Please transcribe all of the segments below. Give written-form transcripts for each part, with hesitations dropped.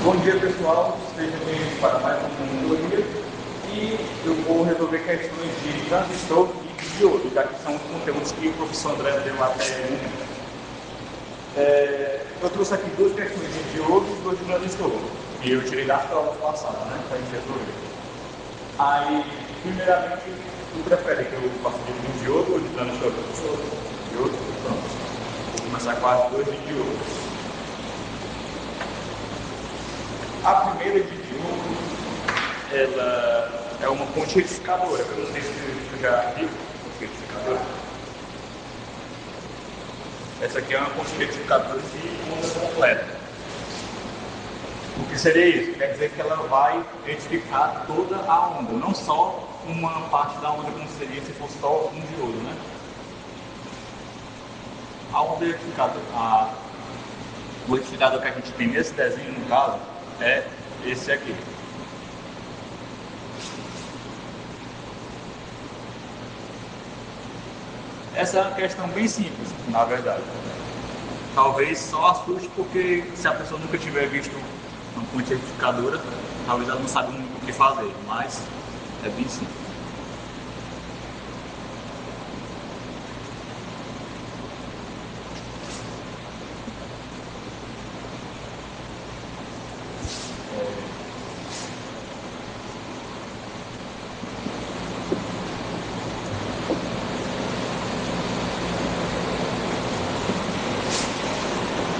Bom dia, pessoal. Sejam bem-vindos para mais uma monitoria. E eu vou resolver questões de transistor e de diodo, já que são os conteúdos que o professor André deu até o momento. Eu trouxe aqui duas questões de diodo e duas de transistor. E eu tirei das provas passadas, né? Para a gente resolver. Aí, primeiramente, tu prefere que eu faça de diodo ou de transistor, professor? Diodo? Pronto. Vou começar com as duas de diodo. A primeira de diodo, ela é uma ponte retificadora. Eu não sei se você já viu ponte retificadora. Essa aqui é uma ponte retificadora de onda completa. O que seria isso? Quer dizer que ela vai retificar toda a onda, não só uma parte da onda, como seria se fosse só um diodo, né? A onda retificadora, o retificador que a gente tem nesse desenho, no caso, é esse aqui. Essa é uma questão bem simples, na verdade. Talvez só assuste porque se a pessoa nunca tiver visto uma ponte retificadora, talvez ela não saiba o que fazer, mas é bem simples.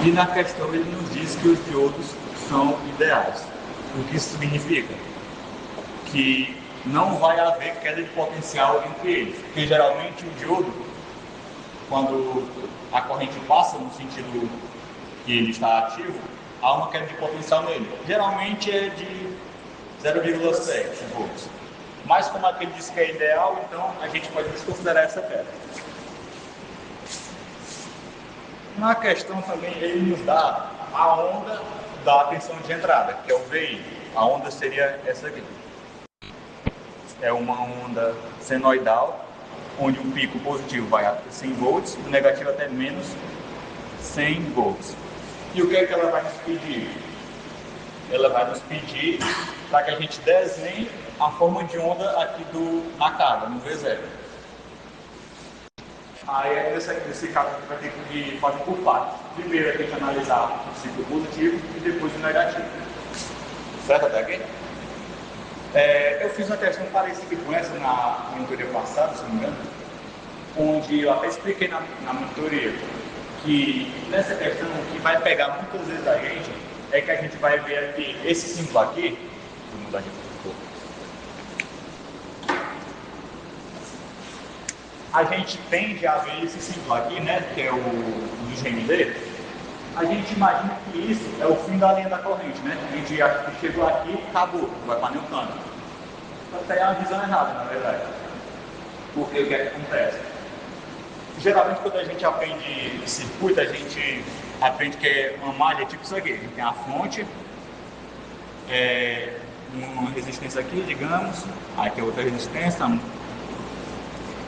E na questão ele nos diz que os diodos são ideais. O que isso significa? Que não vai haver queda de potencial entre eles. Porque geralmente o diodo, quando a corrente passa no sentido que ele está ativo, há uma queda de potencial nele. Geralmente é de 0,7 volts. Mas como aquele diz que é ideal, então a gente pode desconsiderar essa queda. Na questão também, ele nos dá a onda da tensão de entrada, que é o VI. A onda seria essa aqui. É uma onda senoidal, onde o pico positivo vai até 100 volts, o negativo até menos 100 volts. E o que é que ela vai nos pedir? Ela vai nos pedir para que a gente desenhe a forma de onda aqui na carga, no V0. Aí, nesse caso, a gente vai ter que fazer por partes. Primeiro, a gente analisar o ciclo positivo e depois o negativo. Certo até aqui? Eu fiz uma questão parecida com essa na monitoria passada, se não me engano, onde eu até expliquei na monitoria que nessa questão o que vai pegar muitas vezes a gente é que a gente vai ver aqui, esse símbolo aqui, vou mudar de cor. A gente tende a ver esse símbolo aqui, né, que é o do GND, a gente imagina que isso é o fim da linha da corrente, né? A gente chegou aqui e acabou, vai para nenhum canto. Então, é uma visão errada, na verdade. Porque o que é que acontece? Geralmente, quando a gente aprende circuito, a gente aprende que é uma malha tipo isso aqui. A gente tem a fonte, uma resistência aqui, digamos, aqui é outra resistência,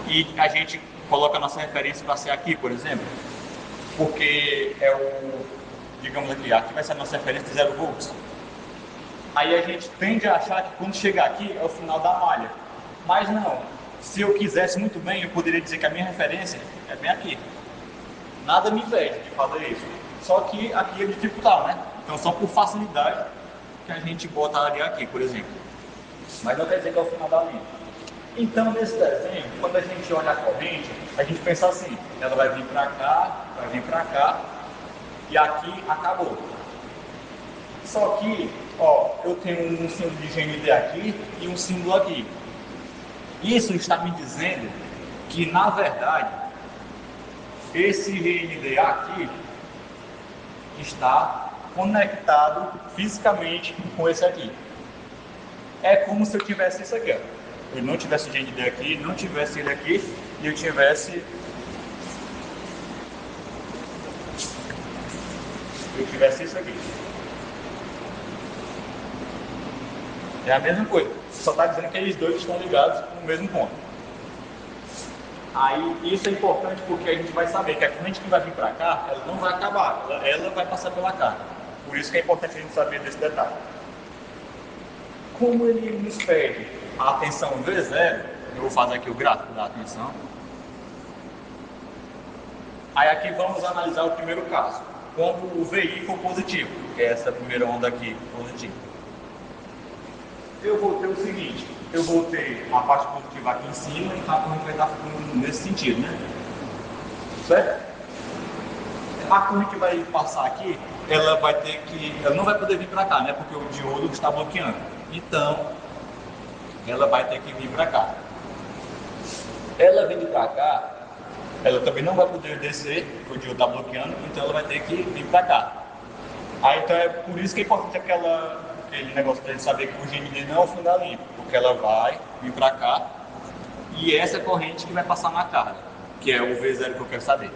e a gente coloca a nossa referência para ser aqui, por exemplo, porque digamos aqui vai ser a nossa referência de 0 volts. Aí a gente tende a achar que quando chegar aqui é o final da malha, mas não. Se eu quisesse muito bem, eu poderia dizer que a minha referência é bem aqui. Nada me impede de fazer isso, só que aqui é dificultar, né? Então só por facilidade que a gente botaria aqui, por exemplo, mas não quer dizer que é o final da linha. Então, nesse desenho, quando a gente olha a corrente, a gente pensa assim, ela vai vir para cá, e aqui acabou. Só que, ó, eu tenho um símbolo de GND aqui e um símbolo aqui. Isso está me dizendo que, na verdade, esse GND aqui está conectado fisicamente com esse aqui. É como se eu tivesse isso aqui, ó. Eu não tivesse o GND aqui, não tivesse ele aqui, e eu tivesse isso aqui. É a mesma coisa, só está dizendo que eles dois estão ligados no mesmo ponto. Aí isso é importante porque a gente vai saber que a corrente que vai vir para cá, ela não vai acabar, ela vai passar pela carga. Por isso que é importante a gente saber desse detalhe. Como ele nos pede a tensão V0, eu vou fazer aqui o gráfico da tensão. Aí aqui vamos analisar o primeiro caso, quando o VI for positivo, que é essa primeira onda aqui positiva. Eu vou ter o seguinte, eu vou ter a parte positiva aqui em cima e a corrente vai estar fluindo nesse sentido, né? Certo? A corrente vai passar aqui, ela não vai poder vir para cá, né? Porque o diodo está bloqueando. Então, ela vai ter que vir para cá. Ela vindo para cá, ela também não vai poder descer, porque o diodo está bloqueando, então ela vai ter que vir para cá. Aí, então é por isso que é importante aquele negócio para gente saber que o GND não é o fim da linha, porque ela vai vir para cá e essa corrente que vai passar na carga, que é o V0 que eu quero saber.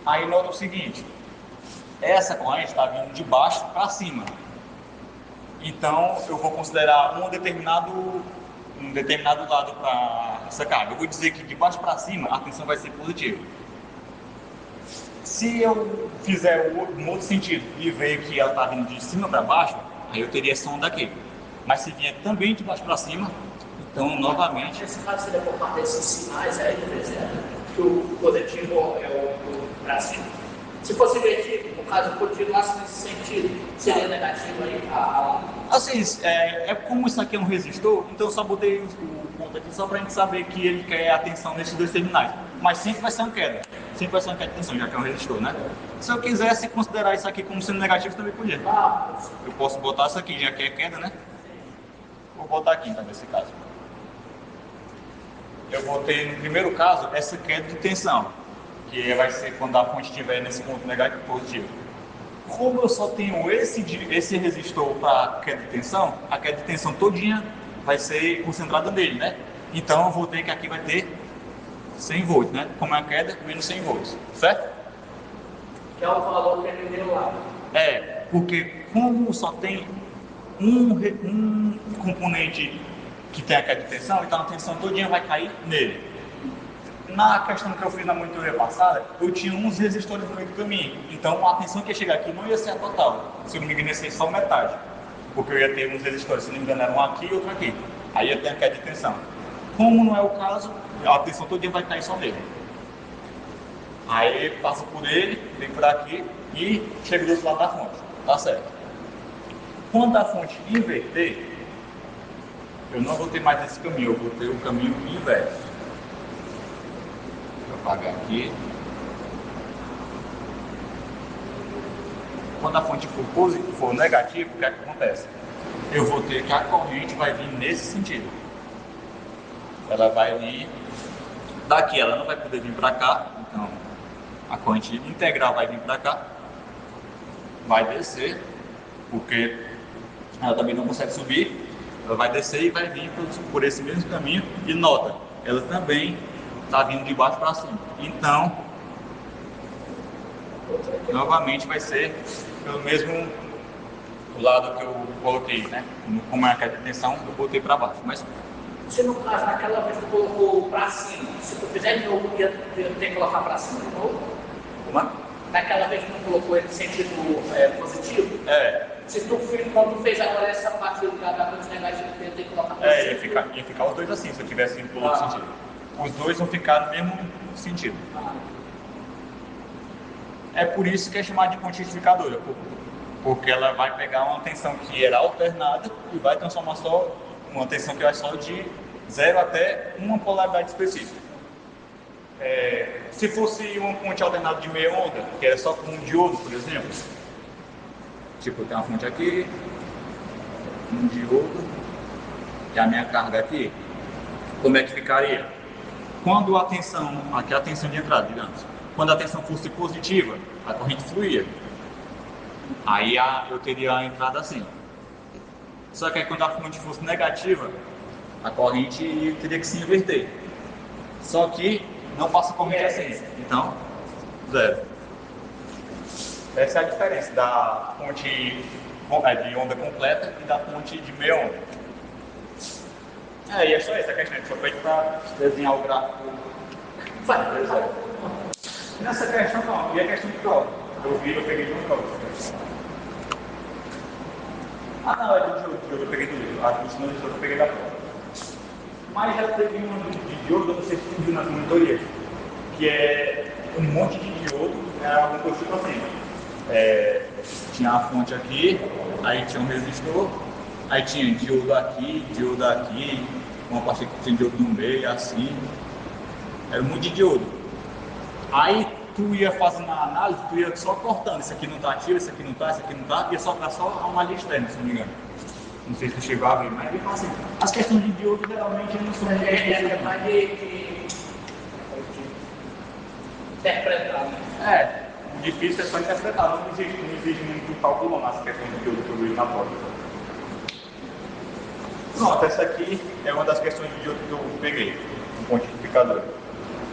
Aí nota o seguinte, essa corrente está vindo de baixo para cima. Então eu vou considerar um determinado lado para essa carga. Eu vou dizer que de baixo para cima a tensão vai ser positiva. Se eu fizer um outro sentido e ver que ela está vindo de cima para baixo, aí eu teria essa onda aqui. Mas se vier também de baixo para cima, então novamente... Nesse caso seria por parte desses sinais aí, por exemplo, que o positivo é o para cima. Se fosse negativo, no caso o positivo lá nesse sentido, seria negativo aí? Assim, como isso aqui é um resistor, então eu só botei o ponto aqui só para a gente saber que ele quer a tensão nesses dois terminais. Mas sempre vai ser uma queda. Sempre vai ser uma queda de tensão, já que é um resistor, né? Se eu quisesse considerar isso aqui como sendo negativo, também podia. Eu posso botar isso aqui, já que é queda, né? Vou botar aqui, então, nesse caso. Eu vou ter, no primeiro caso, essa queda de tensão, que vai ser quando a fonte estiver nesse ponto negativo positivo. Como eu só tenho esse resistor para queda de tensão, a queda de tensão todinha vai ser concentrada nele, né? Então eu vou ter que aqui vai ter 100 volts, né? Como é a queda, menos 100 volts, certo? Que é o valor que ele deu lá. Porque como só tem um componente que tem a queda de tensão, então a tensão todinha vai cair nele. Na questão que eu fiz na monitoria passada, eu tinha uns resistores no meio do caminho. Então a tensão que ia chegar aqui não ia ser a total. Se eu não me engano, ia ser só metade. Porque eu ia ter uns resistores, se não me engano, era um aqui e outro aqui. Aí ia ter a queda de tensão. Como não é o caso, a tensão toda vai cair só nele. Aí passa por ele, vem por aqui e chega do outro lado da fonte. Tá certo. Quando a fonte inverter, eu não vou ter mais esse caminho, eu vou ter o caminho inverso. Vou apagar aqui. Quando a fonte for negativa, o que é que acontece? Eu vou ter que a corrente vai vir nesse sentido. Ela vai vir daqui, ela não vai poder vir para cá, então a corrente integral vai vir para cá, vai descer, porque ela também não consegue subir, ela vai descer e vai vir por esse mesmo caminho, e nota, ela também está vindo de baixo para cima. Então, novamente vai ser pelo mesmo lado que eu coloquei, né? Como é a queda de tensão, eu botei para baixo. Mas se no caso, naquela vez tu colocou para cima, se tu fizer de novo, ia ter que colocar para cima de novo? como? Naquela vez que tu colocou ele em sentido positivo? Se tu, quando tu fez agora essa parte da ponte negativa, tu ia ter que colocar positivo? Ia ficar os dois assim, se eu tivesse indo pelo outro sentido. Os dois vão ficar no mesmo sentido. É por isso que é chamada de ponte retificadora, porque ela vai pegar uma tensão que era alternada e vai transformar só uma tensão que vai só de 0 até uma polaridade específica. Se fosse uma ponte alternada de meia onda, que era só com um diodo, por exemplo, tipo, tem uma fonte aqui, um diodo, e a minha carga aqui, como é que ficaria? Quando a tensão, aqui é a tensão de entrada, digamos, quando a tensão fosse positiva, a corrente fluía. Aí eu teria a entrada assim. Só que aí quando a fonte fosse negativa, a corrente teria que se inverter. Só que não passa corrente assim. Então, 0. Essa é a diferença da fonte de onda completa e da fonte de meia onda. E é só isso, a questão foi feita para desenhar o gráfico. Nessa questão não, e a questão de prova. Eu peguei no prova. Ah, não, é do diodo, eu peguei do livro. A do sinal eu peguei da prova. Mas já teve um de diodo, eu não sei se tu viu nas monitorias, que é um monte de diodo, era alguma coisa tipo assim. Tinha a fonte aqui, aí tinha um resistor, aí tinha diodo aqui, uma parte que tinha diodo no meio, assim. Era um monte de diodo. Aí tu ia fazendo a análise, tu ia só cortando, isso aqui não tá ativo, isso aqui não tá, isso aqui não tá, ia sobrar só uma linha externa, se não me engano. Não sei se tu chegou a ver, mas ele fala assim, as questões de diodo geralmente não são Mais de interpretar, né? O difícil é só interpretar, não exige muito cálculo nas questões de diodo que eu vejo na prova. Pronto, essa aqui é uma das questões de diodo que eu peguei, um pontificador.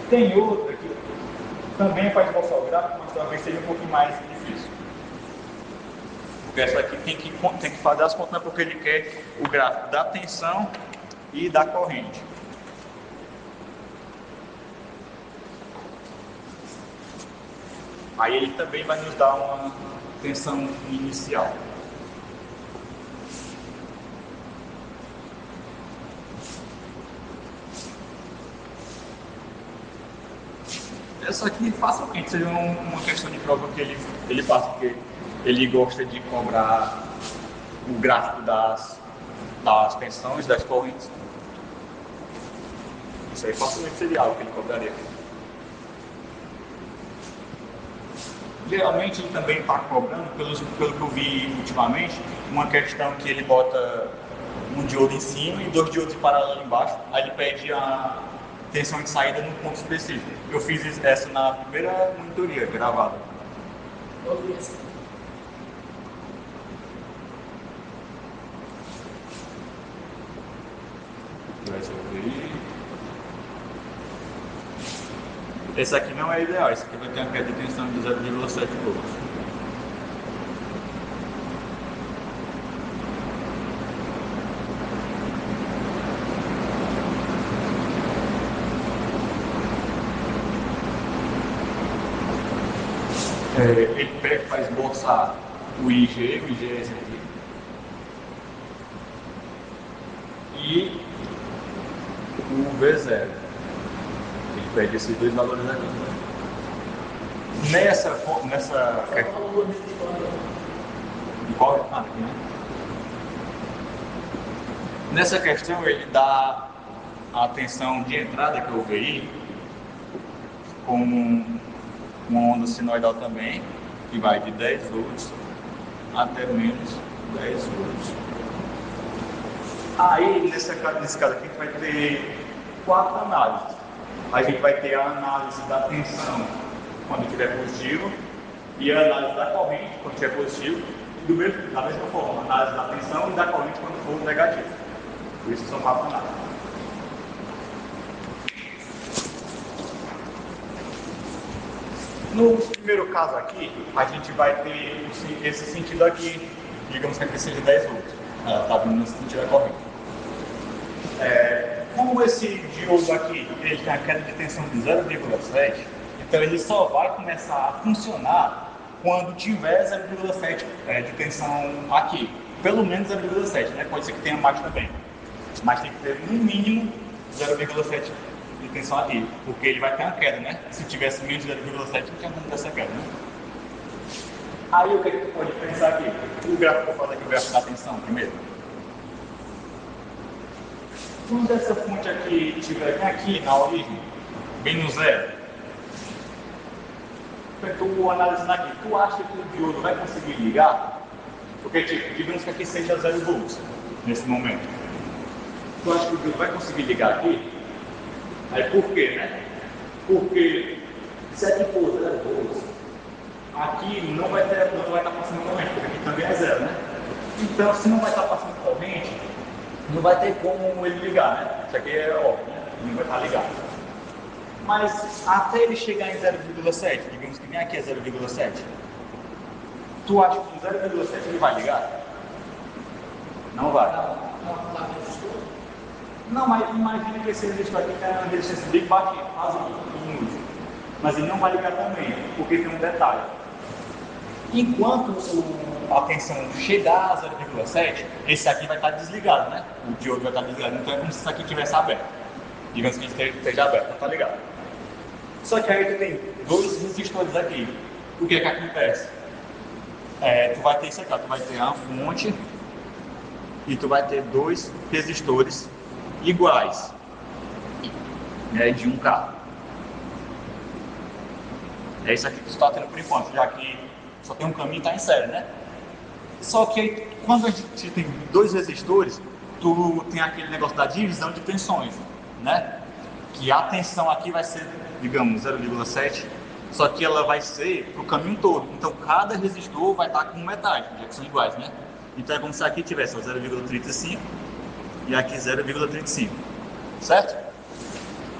Tem outra que também faz esboçar o gráfico, mas talvez seja um pouquinho mais difícil. Porque essa aqui tem que fazer as contas, porque ele quer o gráfico da tensão e da corrente. Aí ele também vai nos dar uma tensão inicial. Essa aqui facilmente seria uma questão de prova que ele passa, porque ele gosta de cobrar o gráfico das tensões, das correntes. Isso aí facilmente seria algo que ele cobraria. Geralmente ele também está cobrando, pelo que eu vi ultimamente, uma questão que ele bota um diodo em cima e 2 diodos em paralelo embaixo, aí ele pede a tensão de saída num ponto específico. Eu fiz essa na primeira monitoria gravada. Esse aqui não é ideal, esse aqui vai ter uma queda de tensão de 0,7 volts. Ele pede para esboçar o IG é esse aqui. E o V0. Ele pede esses 2 valores aqui. Nessa aqui, né? Nessa questão ele dá a tensão de entrada, que é o VI, como uma onda sinoidal também, que vai de 10 volts até menos 10 volts. Aí, nesse caso aqui, a gente vai ter 4 análises. A gente vai ter a análise da tensão quando estiver positivo, e a análise da corrente quando estiver positivo, e da mesma forma, a análise da tensão e da corrente quando for negativo. Por isso são 4 análises. No primeiro caso aqui, a gente vai ter esse sentido aqui, digamos que aqui seja 10 volts. Está vindo nesse sentido da corrente. Como esse diodo aqui ele tem a queda de tensão de 0,7, então ele só vai começar a funcionar quando tiver 0,7 de tensão aqui. Pelo menos 0,7, né? Pode ser que tenha mais também. Mas tem que ter no mínimo 0,7 de tensão aqui, porque ele vai ter uma queda, né? Se tivesse menos de 0,7, não tinha como ter essa queda, né? Aí o que tu pode pensar aqui? O gráfico, vou fazer aqui o gráfico da tensão primeiro. Quando essa fonte aqui estiver bem aqui na origem, bem no zero, tu analisando aqui, tu acha que o diodo vai conseguir ligar? Porque, tipo, digamos que aqui seja 0 volts nesse momento. Tu acha que o diodo vai conseguir ligar aqui? Aí por quê, né? Porque se aqui for 0 volts, aqui não vai estar passando corrente, porque aqui também é 0, né? Então, se não vai estar passando corrente, não vai ter como ele ligar, né? Isso aqui é óbvio, né? Não vai estar ligado. Mas até ele chegar em 0,7, digamos que nem aqui é 0,7, tu acha que com 0,7 ele vai ligar? Não vai. Não, mas imagina que esse resistor aqui tem uma resistência bem baixa, quase inútil. Mas ele não vai ligar também, porque tem um detalhe. Enquanto a tensão chegar a 0,7, esse aqui vai estar desligado, né? O diodo vai estar desligado, então é como se isso aqui estivesse aberto. Digamos que esteja aberto, não está ligado. Só que aí tu tem dois resistores aqui. O que é que acontece? Tu vai ter isso aqui, tu vai ter a fonte e tu vai ter dois resistores iguais, né, de 1K. É isso aqui que tu está tendo por enquanto, já que só tem um caminho e está em série, né? Só que aí, quando a gente tem dois resistores, tu tem aquele negócio da divisão de tensões, né? Que a tensão aqui vai ser, digamos, 0,7, só que ela vai ser para o caminho todo. Então, cada resistor vai estar com metade, já que são iguais, né? Então, é como se aqui tivesse 0,35 e aqui 0,35, certo?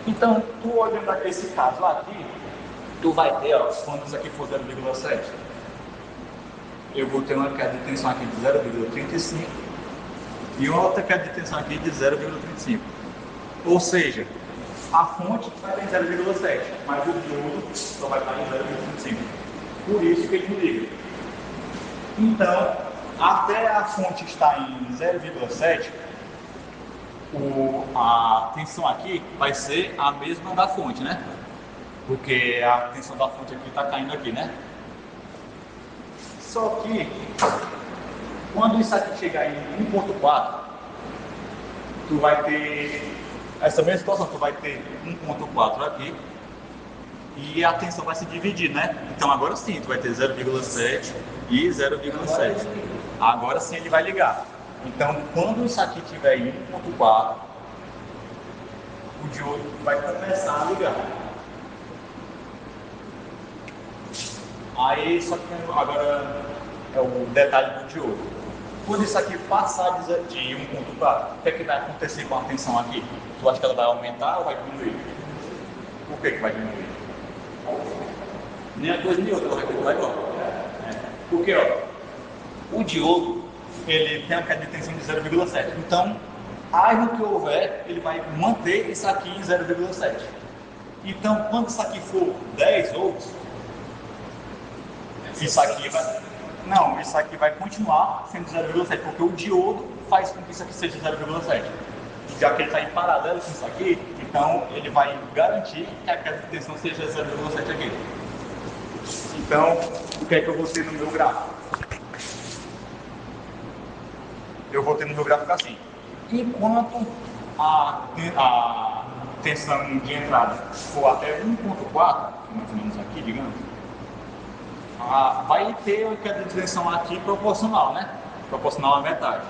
Então, tu olhando aqui esse caso aqui, tu vai ter, ó, quando isso aqui for 0,7, eu vou ter uma queda de tensão aqui de 0,35 e outra queda de tensão aqui de 0,35. Ou seja, a fonte vai estar em 0,7, mas o diodo só vai estar em 0,35. Por isso que ele não liga. Então, até a fonte estar em 0,7, a tensão aqui vai ser a mesma da fonte, né? Porque a tensão da fonte aqui está caindo aqui, né? Só que, quando isso aqui chegar em 1.4, tu vai ter essa mesma situação, tu vai ter 1.4 aqui e a tensão vai se dividir, né? Então agora sim, tu vai ter 0,7 e 0,7. Agora sim ele vai ligar. Então, quando isso aqui estiver em 1.4, o diodo vai começar a ligar. Aí, só que agora é o detalhe do diodo. Quando isso aqui passar de 1.4, o que é que vai acontecer com a tensão aqui? Tu acha que ela vai aumentar ou vai diminuir? Por que vai diminuir? Nem a coisa nem outra, ela vai continuar igual. Porque, ó, o diodo, ele tem uma queda de tensão de 0,7. Então, no que houver, ele vai manter isso aqui em 0,7. Então, quando isso aqui for 10 volts, isso aqui vai continuar sendo 0,7, porque o diodo faz com que isso aqui seja 0,7. Já que ele está em paralelo com isso aqui, então ele vai garantir que a queda de tensão seja 0,7 aqui. Então, o que é que eu vou ter no meu gráfico? Eu vou ter no meu gráfico assim. Enquanto a tensão de entrada for até 1.4, mais ou menos aqui, digamos, vai ter uma queda de tensão aqui proporcional, né? Proporcional à metade.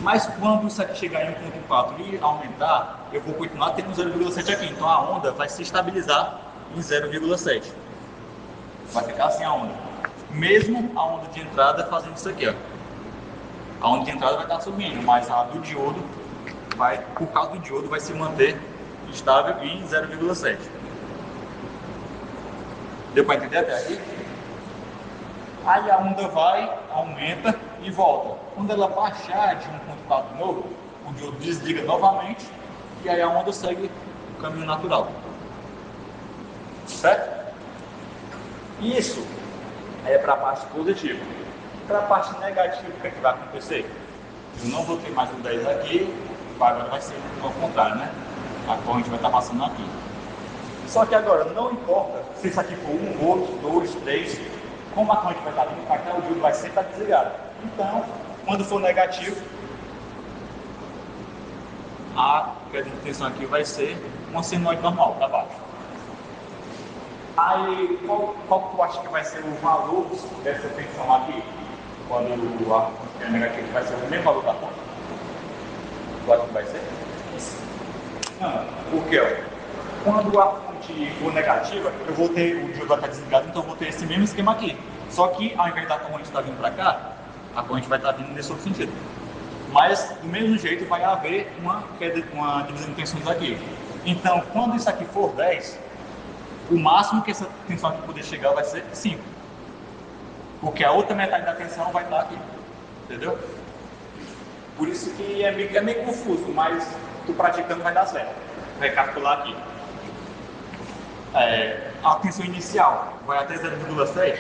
Mas quando isso aqui chegar em 1.4 e aumentar, eu vou continuar tendo 0,7 aqui. Então a onda vai se estabilizar em 0,7. Vai ficar assim a onda. Mesmo a onda de entrada fazendo isso aqui, ó. A onda de entrada vai estar subindo, mas a do diodo por causa do diodo, vai se manter estável em 0,7. Deu para entender até aqui? Aí a onda vai, aumenta e volta. Quando ela baixar de 1.4 de novo, o diodo desliga novamente e aí a onda segue o caminho natural. Certo? Isso é para a parte positiva. Para a parte negativa, o que é que vai acontecer? Eu não vou ter mais o 10 aqui, agora vai ser ao contrário, né? A corrente vai estar passando aqui. Só que agora, não importa se isso aqui for 1 volt, 2, 3, como a corrente vai estar vindo para cá, o diodo vai sempre estar desligado. Então, quando for negativo, a queda de tensão aqui vai ser uma senoide normal, para baixo. Aí, qual que tu acha que vai ser o valor dessa tensão aqui? Quando a fonte é negativa, vai ser o mesmo valor da fonte? Tu acha que vai ser? Não, porque quando a fonte for negativa, eu vou ter, o diodo vai estar desligado, então eu vou ter esse mesmo esquema aqui. Só que ao invés da corrente estar vindo para cá, a corrente vai estar vindo nesse outro sentido. Mas do mesmo jeito vai haver uma divisão de tensões aqui. Então, quando isso aqui for 10, o máximo que essa tensão aqui poder chegar vai ser 5. Porque a outra metade da tensão vai estar aqui. Entendeu? Por isso que é meio confuso, mas tu praticando vai dar certo. Vai calcular aqui. A tensão inicial vai até 0,7,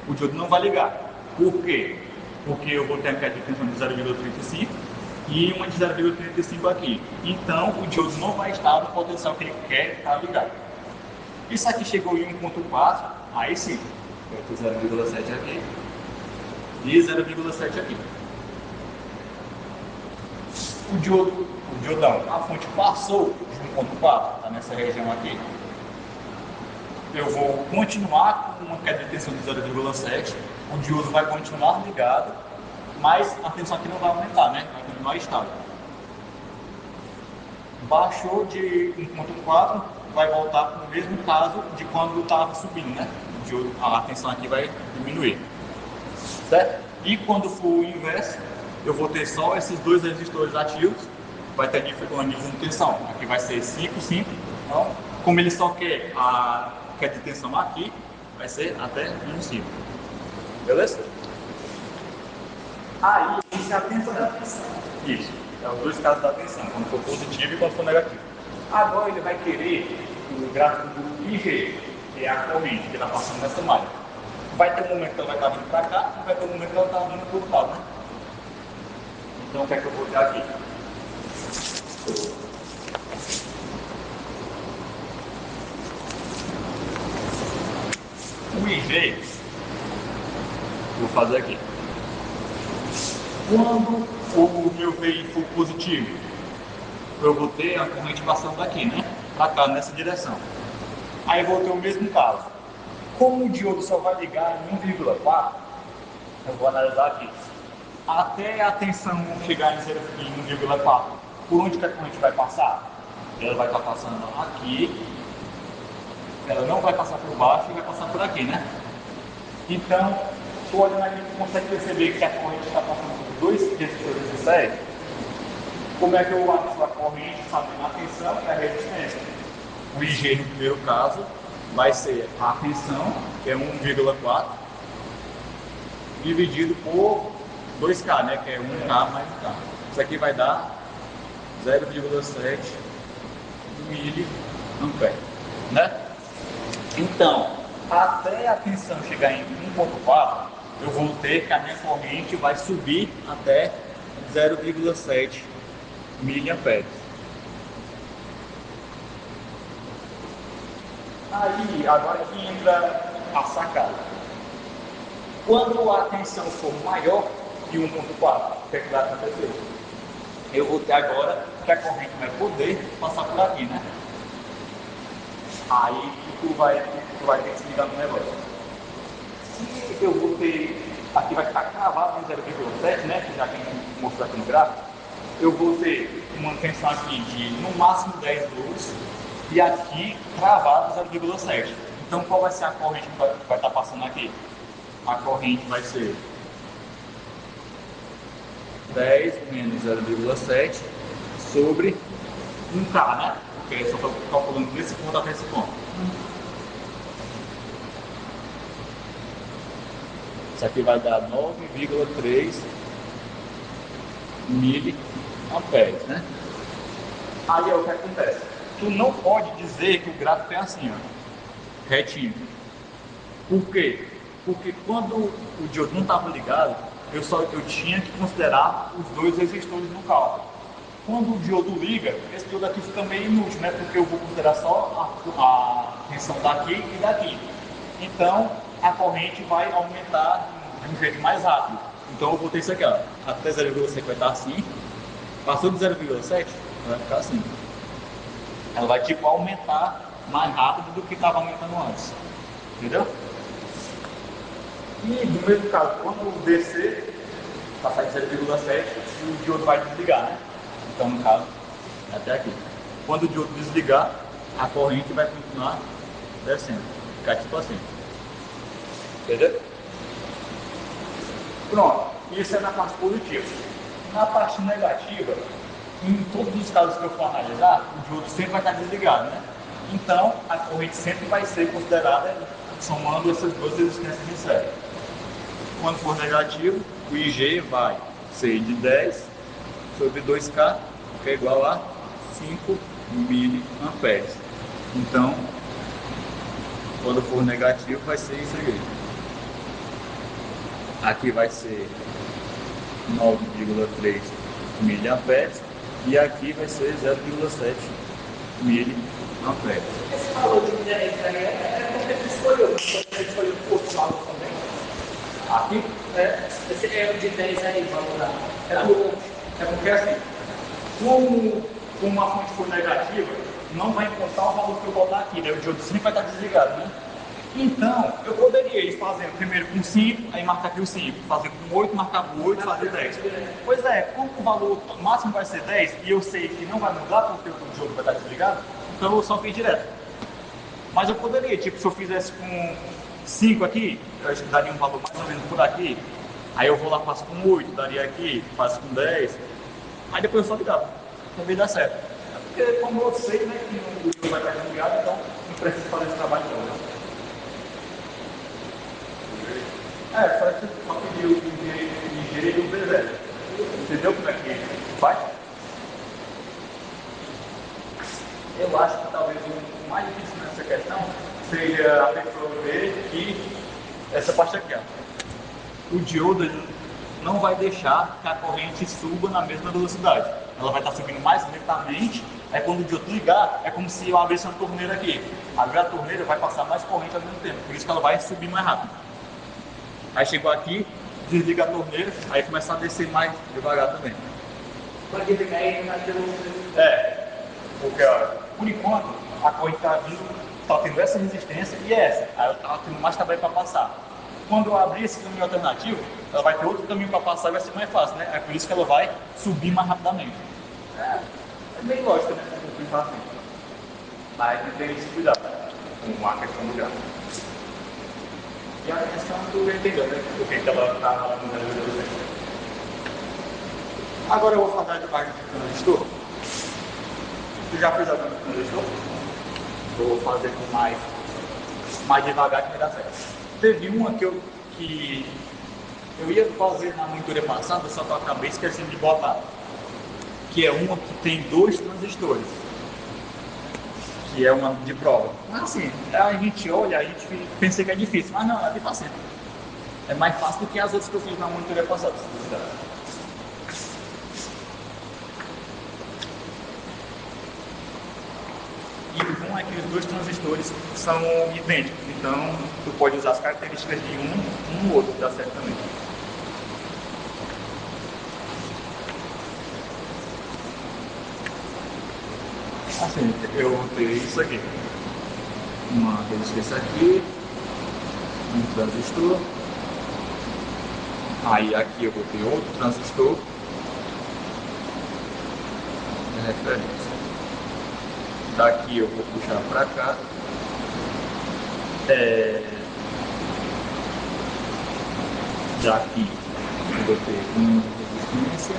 o diodo não vai ligar. Por quê? porque eu vou ter a queda de tensão de 0,35 e uma de 0,35 aqui. Então o diodo não vai estar no potencial que ele quer estar ligado. Isso aqui chegou em 1.4, aí sim, vai ter 0,7 aqui e 0,7 aqui. O diodão, a fonte passou de 1.4, está nessa região aqui. Eu vou continuar com uma queda de tensão de 0,7, o diodo vai continuar ligado, mas a tensão aqui não vai aumentar, né? Vai continuar estável. Baixou de 1.4, vai voltar para o mesmo caso de quando estava subindo, né? O diodo, a tensão aqui vai diminuir, certo? E quando for o inverso, eu vou ter só esses dois resistores ativos, vai ter uma nível de tensão, aqui vai ser 5, 5, então, como ele só quer a queda de tensão aqui, vai ser até 1,5, beleza? Aí, isso é a tensão. Isso, é os dois casos da tensão, quando for positivo e quando for negativo. Agora ele vai querer o gráfico do IG, que é a corrente que está passando nessa malha. Vai ter um momento que ela vai estar vindo para cá, e vai ter um momento que ela está vindo para o outro lado, né? Então o que é que eu vou ter aqui? O IG, vou fazer aqui. Quando o meu VI for positivo, eu vou ter a corrente passando daqui, né? Para cá, nessa direção. Aí eu vou ter o mesmo caso. Como o diodo só vai ligar em 1,4, eu vou analisar aqui. Até a tensão chegar em 1,4, por onde que a corrente vai passar? Ela vai estar passando aqui, ela não vai passar por baixo e vai passar por aqui, né? Então, tu olhando aqui, tu consegue perceber que a corrente está passando por dois resistores de série. Como é que eu acho a corrente, sabendo a tensão e a resistência? O IG, no primeiro caso, vai ser a tensão, que é 1,4, dividido por 2K, né, que é 1K mais 1K. Isso aqui vai dar 0,7 miliamperes, né? Então, até a tensão chegar em 1.4, eu vou ter que a minha corrente vai subir até 0,7 miliamperes. Aí, agora que entra a sacada. Quando a tensão for maior que 1.4, o que é que vai acontecer? Eu vou ter agora que a corrente vai poder passar por aqui, né? Aí tu vai ter que se ligar no negócio. Se eu vou ter, aqui vai ficar cravado em 0,7, né? Já que a gente mostrou aqui no gráfico, eu vou ter uma tensão aqui de no máximo 10 volts e aqui cravado 0,7. Então qual vai ser a corrente que vai estar passando aqui? A corrente vai ser 10 menos 0,7 sobre 1K, né? Porque eu só estou calculando desse ponto até esse ponto. Isso aqui vai dar 9,3 miliamperes, né? Aí o que acontece? Tu não pode dizer que o gráfico é assim, ó, retinho. Por quê? Porque quando o diodo não estava ligado, eu tinha que considerar os dois resistores no cálculo. Quando o diodo liga, esse diodo aqui fica meio inútil, né? Porque eu vou considerar só a tensão daqui e daqui. Então, a corrente vai aumentar de um jeito mais rápido. Então, eu vou ter isso aqui, ó. Até 0,7 vai estar assim. Passou de 0,7, vai ficar assim. Ela vai, tipo, aumentar mais rápido do que estava aumentando antes. Entendeu? E, no mesmo caso, quando descer, passar de 0,7, o diodo vai desligar, né? Então, no caso, até aqui. Quando o diodo desligar, a corrente vai continuar descendo. Ficar tipo assim. Entendeu? Pronto. Isso é na parte positiva. Na parte negativa, em todos os casos que eu for analisar, o diodo sempre vai estar desligado, né? Então, a corrente sempre vai ser considerada somando essas duas resistências em série. Quando for negativo, o IG vai ser de 10 sobre 2K, que é igual a 5 miliamperes. Então, quando for negativo, vai ser isso aqui. Aqui vai ser 9,3 miliamperes e aqui vai ser 0,7 miliamperes. Esse valor de 10 aí é porque você escolheu. Você escolheu outro valor também. Aqui Esse é o de 10 aí, valor lá. é porque assim, como uma fonte for negativa, não vai encontrar o valor que eu botar aqui, né? O diodo sempre vai estar desligado, né? Então, eu poderia ir fazendo primeiro com 5, aí marcar aqui o 5, fazer com 8, marcar com 8, fazer 10. Pois é, como o valor máximo vai ser 10 e eu sei que não vai mudar porque o diodo vai estar desligado, então eu só fiz direto. Mas eu poderia, tipo, se eu fizesse com 5 aqui, eu acho que daria um valor mais ou menos por aqui, aí eu vou lá, faço com 8, daria aqui, faço com 10, aí depois eu só ligava, também dá certo. É porque como eu sei, né, que o diodo vai estar desligado, então não preciso fazer esse trabalho todo. Só pedir o IG e o B0. Entendeu como é que faz? Eu acho que talvez o mais difícil nessa questão seja a pessoa ver que essa parte aqui, ó. O diodo ele não vai deixar que a corrente suba na mesma velocidade. Ela vai estar subindo mais lentamente. Aí quando o diodo ligar, é como se eu abrisse uma torneira aqui. Abrir a torneira vai passar mais corrente ao mesmo tempo. Por isso que ela vai subir mais rápido. Aí chegou aqui, desliga a torneira, aí começa a descer mais devagar também. Pode ligar aí no material. Porque ó, por enquanto a corrente está vindo, está tendo essa resistência e essa. Aí eu estava tendo mais trabalho para passar. Quando eu abrir esse caminho alternativo, ela vai ter outro caminho para passar e vai ser mais fácil, né? É por isso que ela vai subir mais rapidamente. É bem lógico, né? Mas tem que se cuidar com a questão do gráfico. E a questão do entendeu, né? Por que ela está mudando. Agora eu vou falar de parte de transistor. Tu já fez algum transistor? Vou fazer com mais devagar que vai dar certo. Teve uma que eu ia fazer na monitora passada, só que eu acabei esquecendo de botar. Que é uma que tem 2 transistores. Que é uma de prova. Mas assim, a gente olha, a gente pensa que é difícil, mas não, é bem fácil. É mais fácil do que as outras que eu fiz na monitora passada. E o bom é que os 2 transistores são idênticos, então tu pode usar as características de um no outro, dá certo também. Assim, eu botei isso aqui. Uma resistência aqui, um transistor. Aí aqui eu botei outro transistor. Referência. Daqui eu vou puxar para cá. Daqui eu botei uma resistência.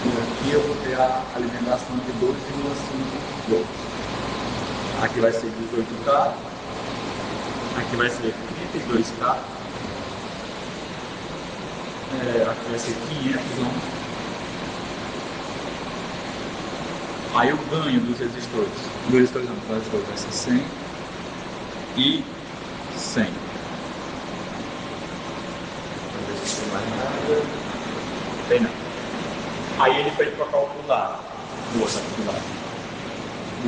E aqui eu vou ter a alimentação de 2,5 volts. Aqui vai ser 18K. Aqui vai ser 32K. Aqui vai ser 500 ohms. Aí o ganho dos resistores. Do resistores não, o resistor vai ser 100 e 100. Tem não. Aí ele pede para calcular o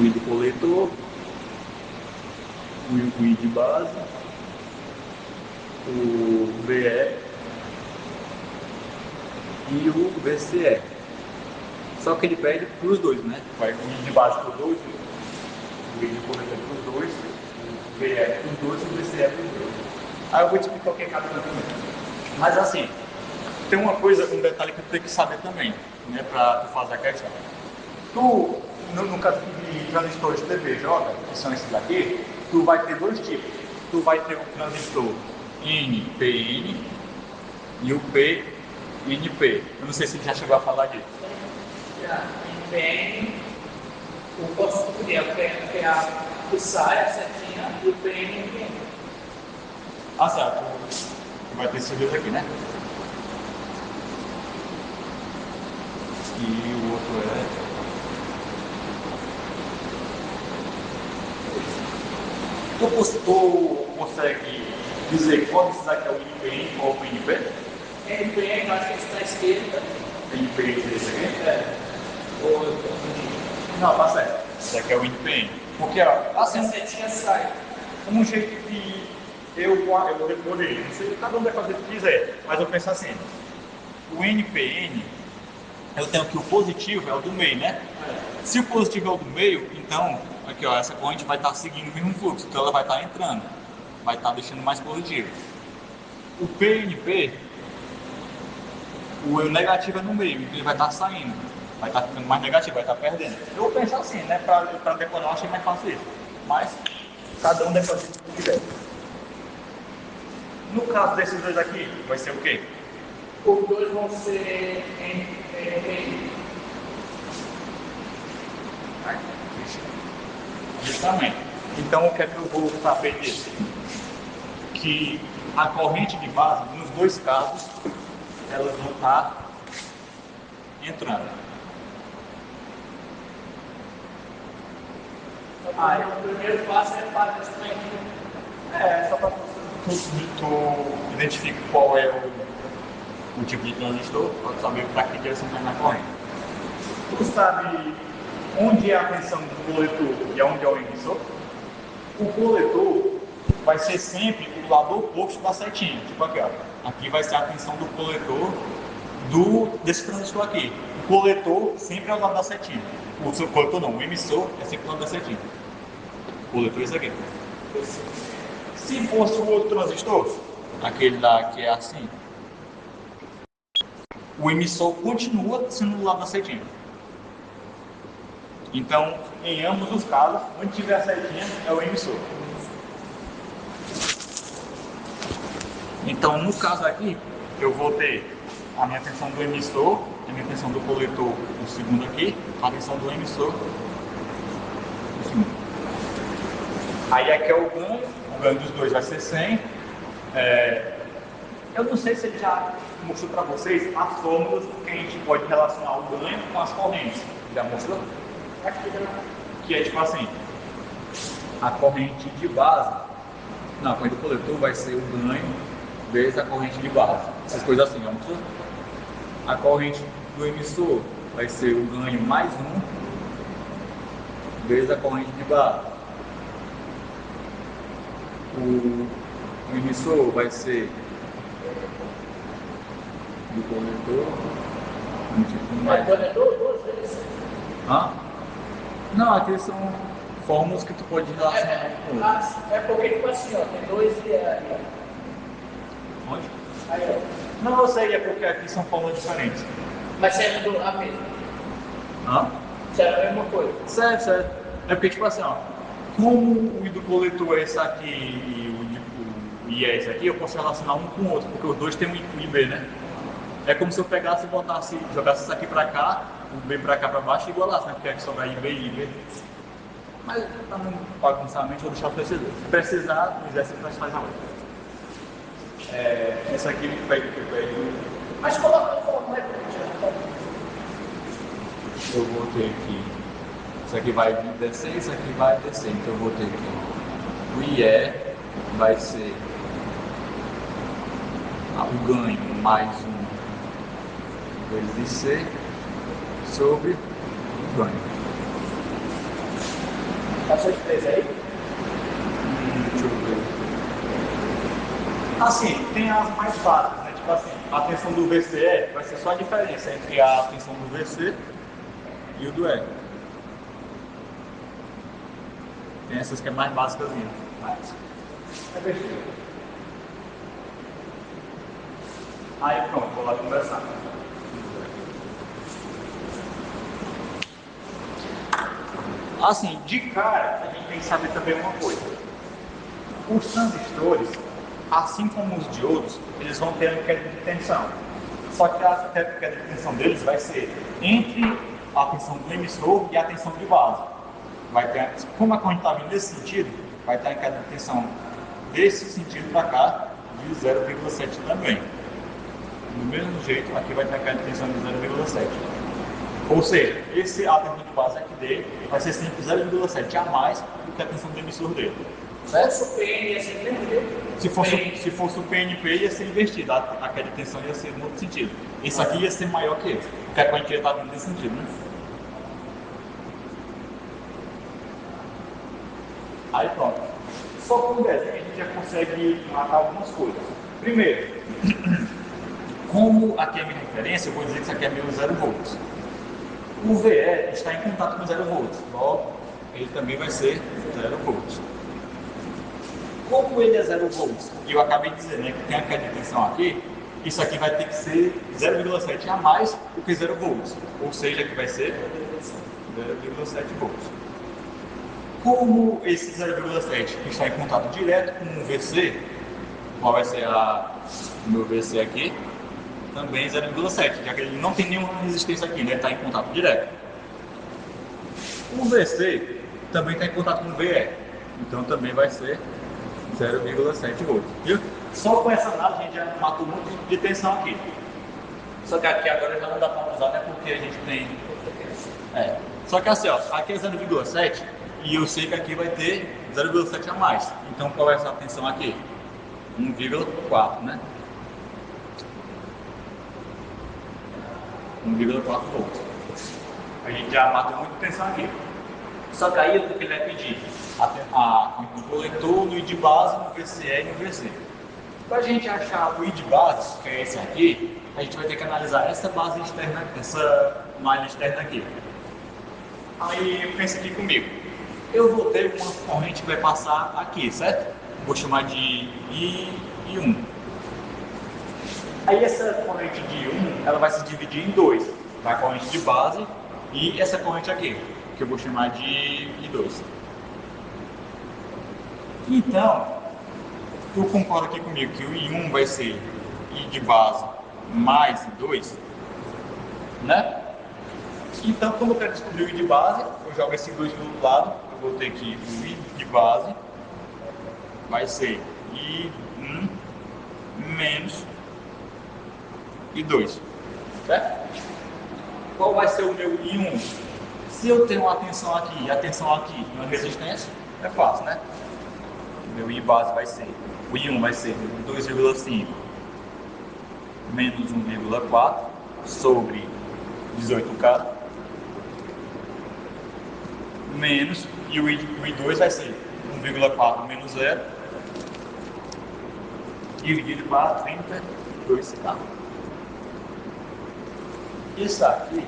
I do coletor, o I de base, o VE e o VCE. Só que ele pede para os dois, né? Vai o I de base para os dois, o I de coletor para os dois, o VE para os dois e o VCE para os dois. Aí eu vou te explicar o que é cada um também. Mas assim, tem uma coisa, um detalhe que tu tem que saber também, né, para tu fazer a questão. Tu, no caso de transistores TVJ, que são esses daqui, tu vai ter 2 tipos. Tu vai ter o transistor NPN e o PNP. Eu não sei se tu já chegou a falar disso. NPN, o PNP é a que sai, a setinha, e o PNP. Ah, certo. Vai ter esses dois aqui, né? E o outro Tu consegue dizer qual desses aqui é o NPN ou o NP? NPN, eu acho que está à esquerda. NPN é esse aqui? É. Não, tá certo. Esse aqui é o NPN. Porque, ó, assim, A setinha sai. um jeito que eu decorei, não sei, cada um vai fazer o que quiser, mas eu penso assim, o NPN, eu tenho que o positivo é o do meio, né? Se o positivo é o do meio, então, aqui ó, essa corrente vai estar seguindo o mesmo fluxo, então ela vai estar entrando, vai estar deixando mais positivo. O PNP, o negativo é no meio, então ele vai estar saindo, vai estar ficando mais negativo, vai estar perdendo. Eu vou pensar assim, né? Para decorar eu achei mais fácil isso, mas cada um deve fazer o que quiser. No caso desses dois aqui, vai ser o quê? Os dois vão ser NPN. Justamente. Então, o que é que eu vou saber disso? Que a corrente de base, nos dois casos, elas vão estar entrando. O primeiro passo é fazer isso aqui. Só para tu identificar qual é o tipo de transistor, para saber para que direção vai na corrente. Tu sabe onde é a tensão do coletor e onde é o emissor? O coletor vai ser sempre o lado oposto da setinha. Tipo aqui, ó. Aqui vai ser a tensão do coletor desse transistor aqui. O coletor sempre é o lado da setinha. O coletor não, o emissor é sempre o lado da setinha. O coletor é esse aqui. Se fosse o outro transistor, aquele lá que é assim, o emissor continua sendo do lado da setinha. Então, em ambos os casos, onde tiver a setinha é o emissor. Então, no caso aqui, eu vou ter a minha tensão do emissor, a minha tensão do coletor, o segundo aqui, a tensão do emissor, o segundo. Aí aqui é o ganho dos dois vai ser 100. Eu não sei se ele já mostrou para vocês as fórmulas que a gente pode relacionar o ganho com as correntes. Já mostrou? Que é tipo assim, a corrente de base, não, a corrente do coletor vai ser o ganho vezes a corrente de base. Essas coisas assim, já mostrou? A corrente do emissor vai ser o ganho mais 1 vezes a corrente de base. O emissor vai ser do coletor. Mas coletor duas vezes. Hã? Não, aqui são fórmulas que tu pode relacionar com o outro. É porque tipo assim, ó, tem dois e aí, ó. Onde? Aí, ó. Não, eu sei, é porque aqui são fórmulas diferentes. Mas serve a mesma. Hã? Serve a mesma coisa. Certo, certo. É porque, tipo assim, ó, como o do coletor é esse aqui e é esse aqui, eu posso relacionar um com o outro, porque os dois têm um I e B, né? É como se eu pegasse e botasse, jogasse isso aqui pra cá, o B pra cá pra baixo e igualasse, né? Porque aqui sobra I, B e I, B. Mas pra não bagunçar a mente, eu vou deixar o precisar. Se precisar, no exército nós faz a outra. Isso aqui pega. Mas coloca a fórmula aí pra gente. Eu vou ter aqui. Isso aqui vai descer, isso aqui vai descer. Então eu vou ter aqui. O IE vai ser o ganho mais 1 vezes IC sobre o ganho. Passou de 3 aí? Deixa eu ver. Assim, tem as mais básicas, né? Tipo assim, a tensão do VCE vai ser só a diferença entre a tensão do VC e o do E. Tem essas que é mais básicas ainda, mas é besteira. Aí pronto, vou lá conversar. Assim, de cara, a gente tem que saber também uma coisa. Os transistores, assim como os diodos, eles vão ter uma queda de tensão. Só que a queda de tensão deles vai ser entre a tensão do emissor e a tensão de base. Vai ter, como a corrente está vindo nesse sentido, vai ter a queda de tensão desse sentido para cá de 0,7 também. Do mesmo jeito, aqui vai ter a queda de tensão de 0,7. Ou seja, a tensão de base aqui dele vai ser sempre 0,7 a mais do que a tensão do emissor dele. Se fosse o PN, ia ser do mesmo jeito. Se fosse o PNP, ia ser invertido, a queda de tensão ia ser no outro sentido. Esse aqui ia ser maior que esse, porque a corrente ia estar nesse sentido, né? Aí pronto. Só com o desenho a gente já consegue matar algumas coisas. Primeiro, como aqui é a minha referência, eu vou dizer que isso aqui é meu 0 volts. O VE está em contato com 0 volts, logo ele também vai ser 0 volts. Como ele é 0 volts, e eu acabei de dizer, né, que tem a queda de tensão aqui, isso aqui vai ter que ser 0,7 a mais do que 0 volts, ou seja, que vai ser 0,7 volts. Como esse 0,7 está em contato direto com o VC, qual vai ser o meu VC aqui? Também 0,7, já que ele não tem nenhuma resistência aqui, né? Ele está em contato direto. O VC também está em contato com o VE, então também vai ser 0,7 volts, viu? Só com essa análise a gente já matou muito de tensão aqui. Só que aqui agora já não dá para usar, né? Porque a gente tem... Só que assim, ó, aqui é 0,7 e eu sei que aqui vai ter 0,7 a mais. Então qual é essa tensão aqui? 1,4, né? 1,4 volts. A gente já matou muito tensão aqui. Só que aí o que ele vai pedir? O coletor no I de base, no VCE e no VC. Para a gente achar o I de base, que é esse aqui, a gente vai ter que analisar essa base externa, essa malha externa aqui. Aí pensa aqui comigo. Eu vou ter uma corrente que vai passar aqui, certo? Vou chamar de I1. Aí essa corrente de I1, ela vai se dividir em dois. A corrente de base e essa corrente aqui, que eu vou chamar de I2. Então, tu concorda aqui comigo que o I1 vai ser I de base mais I2, né? Então, quando eu quero descobrir o I de base, eu jogo esse 2 do outro lado, eu vou ter que o I de base vai ser I1 menos I2, certo? Qual vai ser o meu I1? Se eu tenho uma tensão aqui e a tensão aqui e uma resistência, é fácil, né? Meu I base vai ser, o I1 vai ser 2,5 menos 1,4 sobre 18K menos, e o I2 vai ser 1,4 menos 0 dividido para 32K. Isso aqui,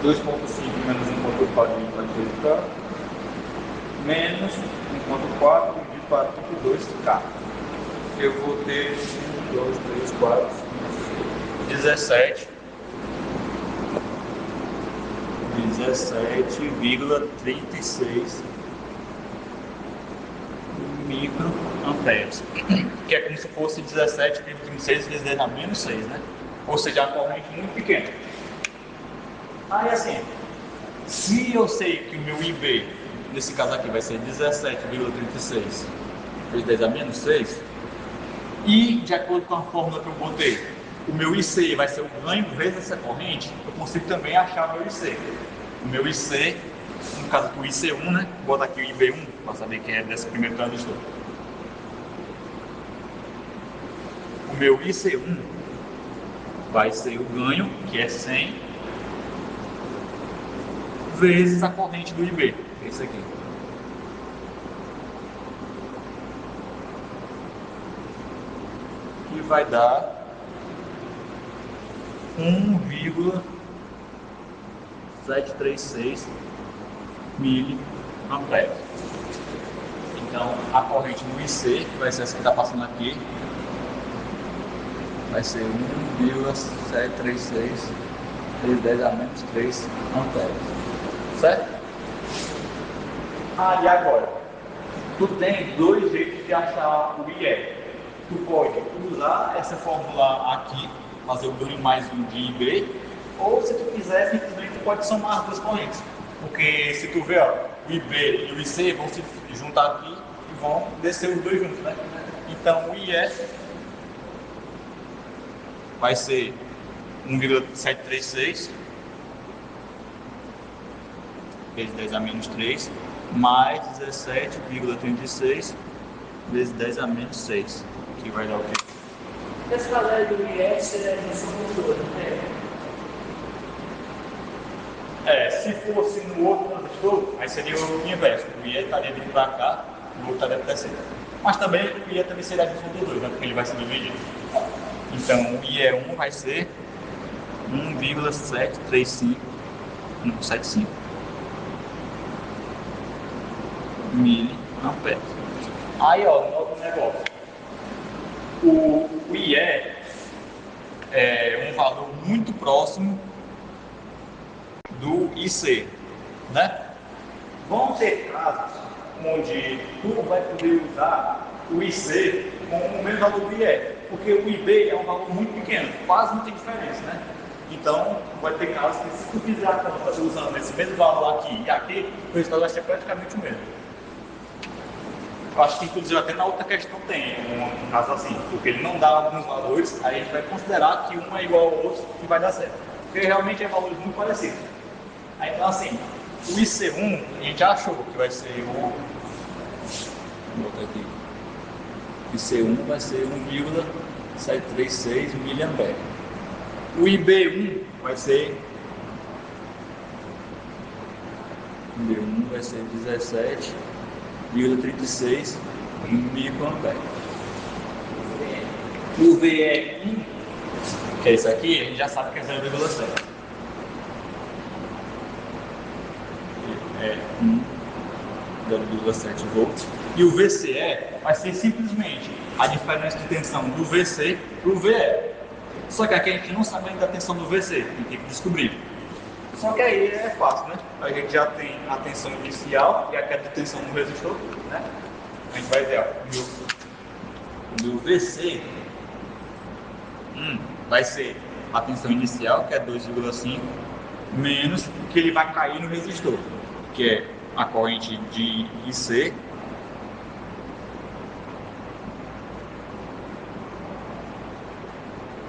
(2,5 menos 1,4 dividido para 32K menos 1,4 dividido para 32K. Eu vou ter 1, 2, 3, 4, 17,36 microamperes, que é como se fosse 17,36 vezes 10 a menos 6, né? Ou seja, a corrente muito pequena. Aí assim, se eu sei que o meu IB, nesse caso aqui, vai ser 17,36 vezes 10 a menos 6, e de acordo com a fórmula que eu botei, o meu IC vai ser o ganho vezes essa corrente, eu consigo também achar o meu IC. O meu IC, no caso aqui o IC1, né? Vou botar aqui o IB1 para saber que é desse primeiro transistor. O meu IC1 vai ser o ganho, que é 100, vezes a corrente do IB, que é isso aqui. Que vai dar 1,736 miliamperes. Então, a corrente no IC, que vai ser essa que está passando aqui, vai ser 1,736 vezes 10 a menos 3 amperes. Certo? E agora? Tu tem dois jeitos de achar o IE. Tu pode usar essa fórmula aqui, fazer o ganho mais um de IB, ou se tu quiser, simplesmente tu pode somar as duas correntes. Porque se tu ver, ó, o IB e o IC vão se juntar aqui e vão descer os dois juntos, né? Então o IE vai ser 1,736 vezes 10 a menos 3, mais 17,36 vezes 10 a menos 6, que vai dar o quê? Esse valor do IE seria a junção do todo, né? Se fosse no outro transistor, aí seria o inverso. O IE estaria vindo para cá, o outro estaria para descer. Mas também o IE também seria a junção dos dois, né? Porque ele vai se dividir. Então o IE1 vai ser 1,735 miliamperes. Aí, ó, novo negócio. O IE é um valor muito próximo do IC, né? Vão ter casos onde tu vai poder usar o IC com o mesmo valor do IE, porque o IB é um valor muito pequeno, quase não tem diferença, né? Então, vai ter casos que se tu fizer a conta usando esse mesmo valor aqui e aqui, o resultado vai ser praticamente o mesmo. Eu acho que inclusive até na outra questão tem um caso assim, porque ele não dá alguns valores, aí a gente vai considerar que um é igual ao outro e vai dar certo. Porque realmente é valores muito parecidos. Aí, então assim, o IC1 a gente achou que vai ser o... Vou botar aqui. IC1 vai ser 1,736 miliamperes. O IB1 vai ser... IB1 vai ser 17,36 microamperes. O VE1, que é isso aqui, a gente já sabe que é 0,7. É 0,7 volts. E o VCE vai ser simplesmente a diferença de tensão do VC para o VE. Só que aqui a gente não sabe ainda a tensão do VC, a gente tem que descobrir. Só que aí é fácil, né? A gente já tem a tensão inicial e a queda de tensão no resistor, né? A gente vai ver, ó, do VC vai ser a tensão inicial, que é 2,5, menos o que ele vai cair no resistor, que é a corrente de IC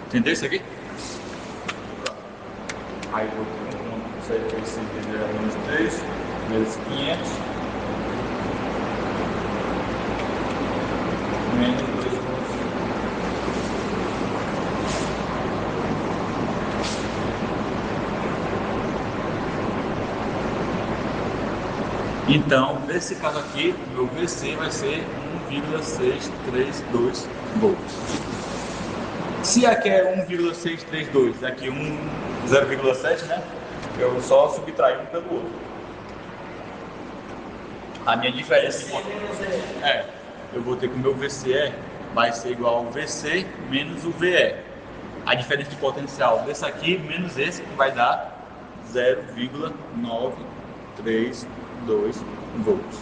entendeu isso aqui? Aí eu vou ter 1,736 vezes menos 3 vezes 500 menos 2,5. Então, nesse caso aqui, meu VC vai ser 1,632 volts. Se aqui é 1,632, aqui 0,7, né? Eu só subtraio um pelo outro. A minha diferença eu vou ter que o meu VCE vai ser igual ao VC menos o VE. A diferença de potencial desse aqui menos esse vai dar 0,932 volts.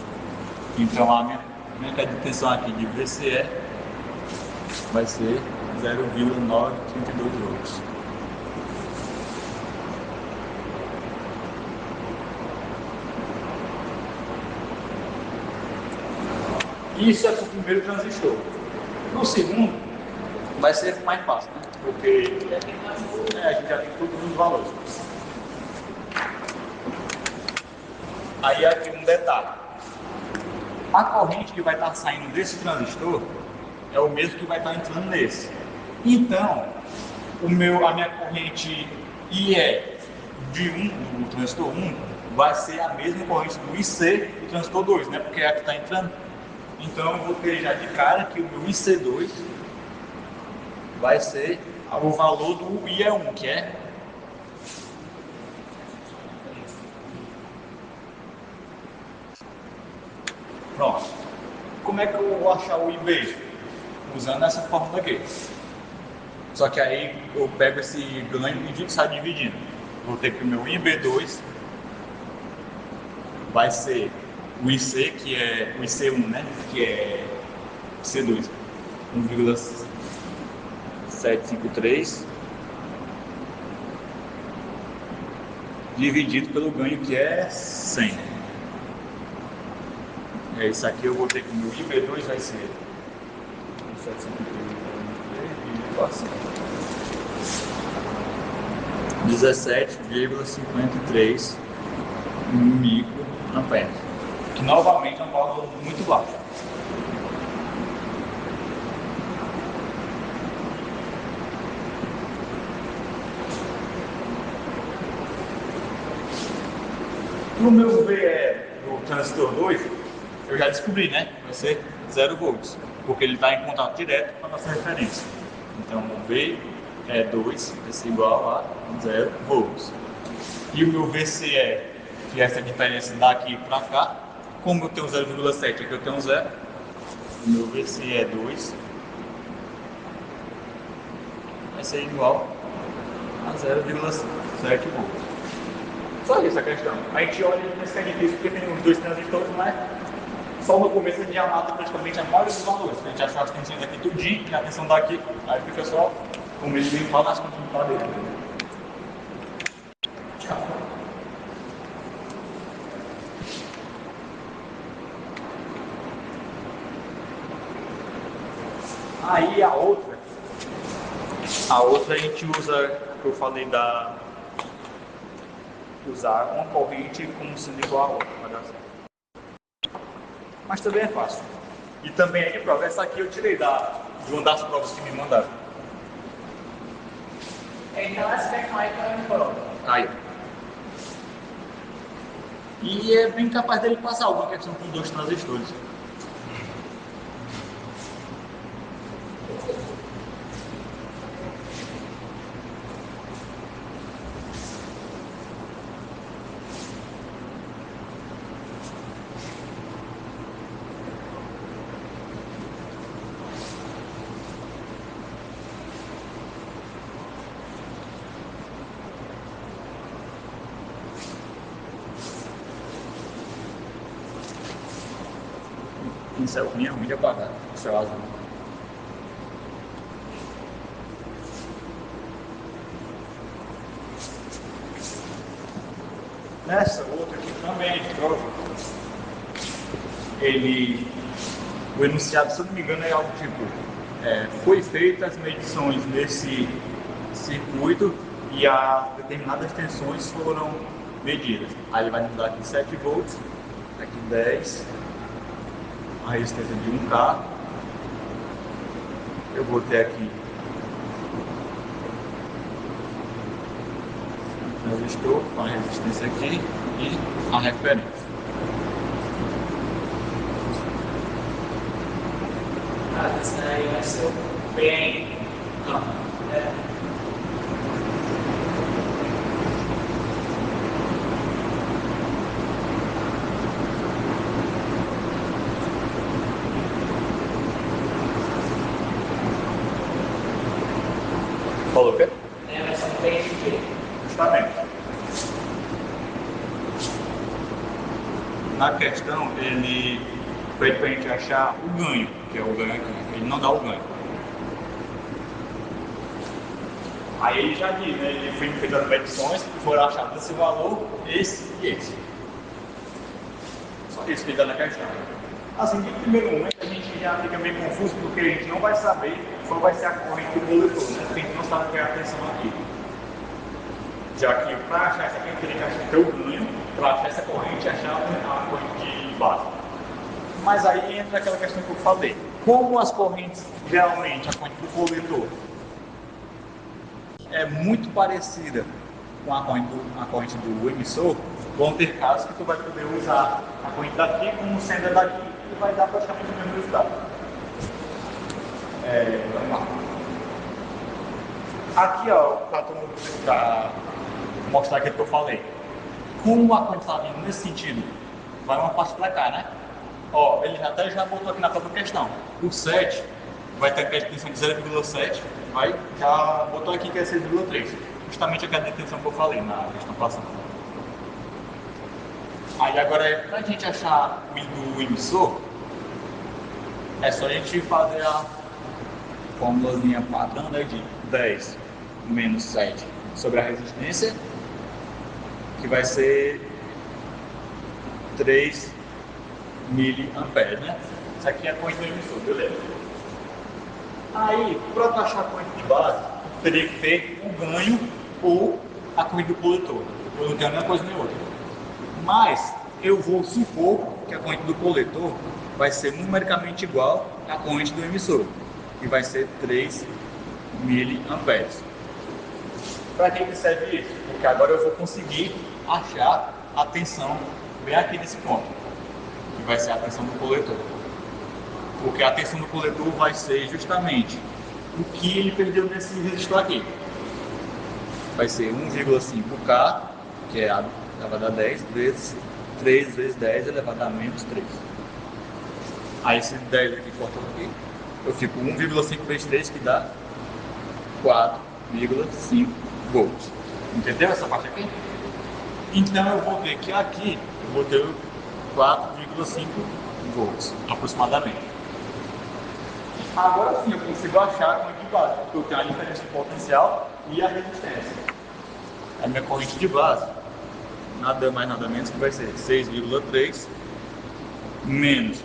Então a minha queda de tensão aqui de VCE vai ser 0,932 volts. Isso é para o primeiro transistor. No segundo, vai ser mais fácil, né? Porque a gente já tem todos os valores. Aí aqui um detalhe. A corrente que vai estar saindo desse transistor é o mesmo que vai estar entrando nesse. Então, a minha corrente IE de 1, do transistor 1, vai ser a mesma corrente do IC do transistor 2, né? Porque é a que está entrando. Então eu vou ter já de cara que o meu IC2 vai ser o valor do IE1, que é pronto. Como é que eu vou achar o IB? Usando essa fórmula aqui. Só que aí eu pego esse ganho e saio dividindo. Vou ter que o meu IB2 vai ser o IC, que é o IC1, né? Que é C2, 1,753 dividido pelo ganho, que é 100. É isso aqui, eu vou ter que o meu IB2 vai ser 753 dividido por 100. 17,53 microamperes, que novamente é um valor muito baixo. No meu VE do transistor 2, eu já descobri, né? Vai ser 0 volts, porque ele está em contato direto com a nossa referência. Então, o VE2 vai ser igual a 0 volts. E o meu VCE, que é essa diferença daqui para cá, como eu tenho 0,7 aqui eu tenho 0, o meu VCE2 vai ser igual a 0,7 volts. Só isso a questão. A gente olha nesse que é difícil porque tem os dois transistores, mas só no começo a gente já mata praticamente a maioria dos valores. A gente achou as tensões aqui tudinho e a tensão daqui, aí fica só como ele vem falar as continuidades dele. Tchau. Aí a outra a gente usa, que eu falei usar uma corrente como sendo igual a outra, vai dar certo. Mas também é fácil. E também é de prova. Essa aqui eu tirei de uma das provas que me mandaram. Então essa tecnologia é prova. Aí. E é bem capaz dele passar alguma questão com 2 transistores. Isso é ruim de apagar. Isso é azul. Nessa outra aqui também é de prova. O enunciado, se eu não me engano, é algo tipo: foi feitas as medições nesse circuito e as determinadas tensões foram medidas. Aí ele vai nos dar aqui 7 volts, aqui 10, a resistência de 1K. Eu vou ter aqui o transistor com a resistência aqui e a referência. Esse daí vai ser o bem. Falou o quê? Vai ser o bem de quê? Justamente. Na questão, ele pede para a gente achar o ganho, que é o ganho aqui. Ele não dá o ganho. Aí ele já diz, né? Ele foi feito as medições que foram achadas esse valor, esse e esse. Só isso que ele dá na questão. Assim, de primeiro momento a gente já fica meio confuso porque a gente não vai saber qual vai ser a corrente do coletor, né? Porque a gente não sabe qual é a tensão aqui. Já que para achar essa aqui, a gente teria que achar o ganho, para achar essa corrente e achar a corrente de base. Mas aí entra aquela questão que eu falei. Como as correntes, geralmente, a corrente do coletor é muito parecida com a corrente do emissor, vão ter casos que tu vai poder usar a corrente daqui como sendo daqui e vai dar praticamente o mesmo resultado. Vamos lá. Aqui, ó, para mostrar aquilo que eu falei. Como a corrente está vindo nesse sentido, vai uma parte para cá, né? Ó, ele até já botou aqui na própria questão. O 7 vai ter aquela tensão de 0,7, já botou aqui que é 6,3. Justamente aquela tensão que eu falei na questão passada. Aí agora, para a gente achar o emissor, é só a gente fazer a fórmulazinha padrão, né, de 10 menos 7 sobre a resistência, que vai ser 3 miliamperes, né? Isso aqui é a corrente do emissor, beleza? Aí, para achar a corrente de base, teria que ter o ganho ou a corrente do coletor. Eu não tenho nem uma coisa nem outra. Mas eu vou supor que a corrente do coletor vai ser numericamente igual à corrente do emissor, que vai ser 3 miliamperes. Para que serve isso? Porque agora eu vou conseguir achar a tensão bem aqui nesse ponto, que vai ser a tensão do coletor. Porque a tensão do coletor vai ser justamente o que ele perdeu nesse resistor aqui. Vai ser 1,5K, que é elevado a 10 vezes 3 vezes 10 elevado a menos 3. Aí esse 10 aqui corta aqui, eu fico 1,5 vezes 3, que dá 4,5 volts. Entendeu essa parte aqui? Então eu vou ver que aqui eu vou ter 4,5 volts aproximadamente. Agora sim eu consigo achar a corrente de base, porque eu tenho a diferença de potencial e a resistência. A minha corrente de base, nada mais nada menos que vai ser 6,3 menos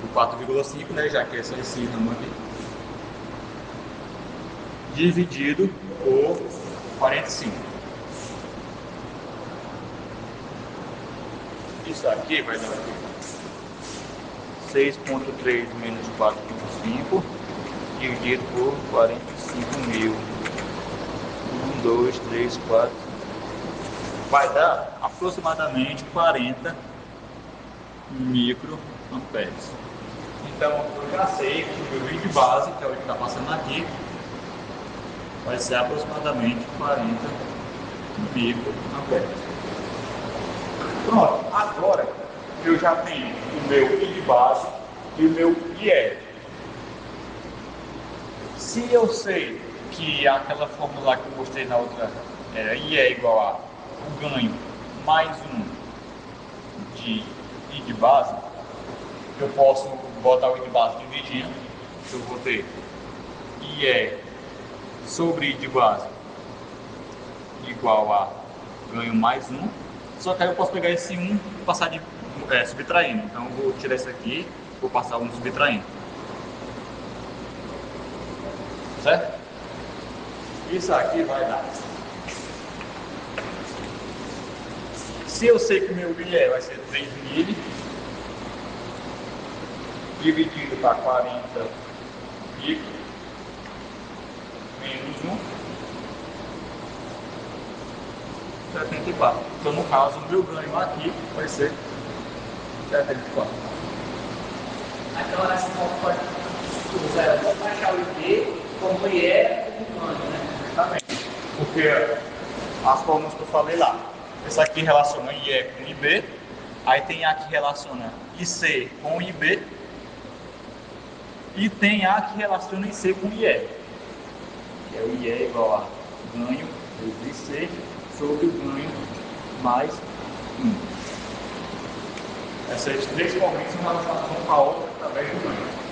o 4,5, né, já que é só esse ramo aqui, dividido por 45. Isso aqui vai dar 6,3 menos 4,5 dividido por 45.000. 1, 2, 3, 4. Vai dar aproximadamente 40 microamperes. Então eu já sei que o meu vídeo de base, que é o que está passando aqui, vai ser aproximadamente 40 microamperes. Pronto, agora eu já tenho o meu I de base e o meu IE. Se eu sei que aquela fórmula que eu mostrei na outra era I é igual a o ganho mais um de I de base, eu posso botar o I de base dividindo, eu vou ter IE sobre I de base igual a ganho mais um, só que aí eu posso pegar esse 1 e passar de subtraindo, então eu vou tirar isso aqui, vou passar um subtraindo, certo? Isso aqui vai dar. Se eu sei que o meu IE vai ser 3 mil dividido para 40 micro menos 1, 74. Então, no caso, o meu ganho aqui vai ser 74. Então, essa pode usar tanto achar o ID como IE como ganho, né? Exatamente. Porque as fórmulas que eu falei lá, essa aqui relaciona IE com IB, aí tem A que relaciona IC com IB, e tem A que relaciona IC com IE, que é o IE igual a ganho vezes IC sobre ganho mais 1. Essas três correntes são relacionadas uma com a outra através do ganho.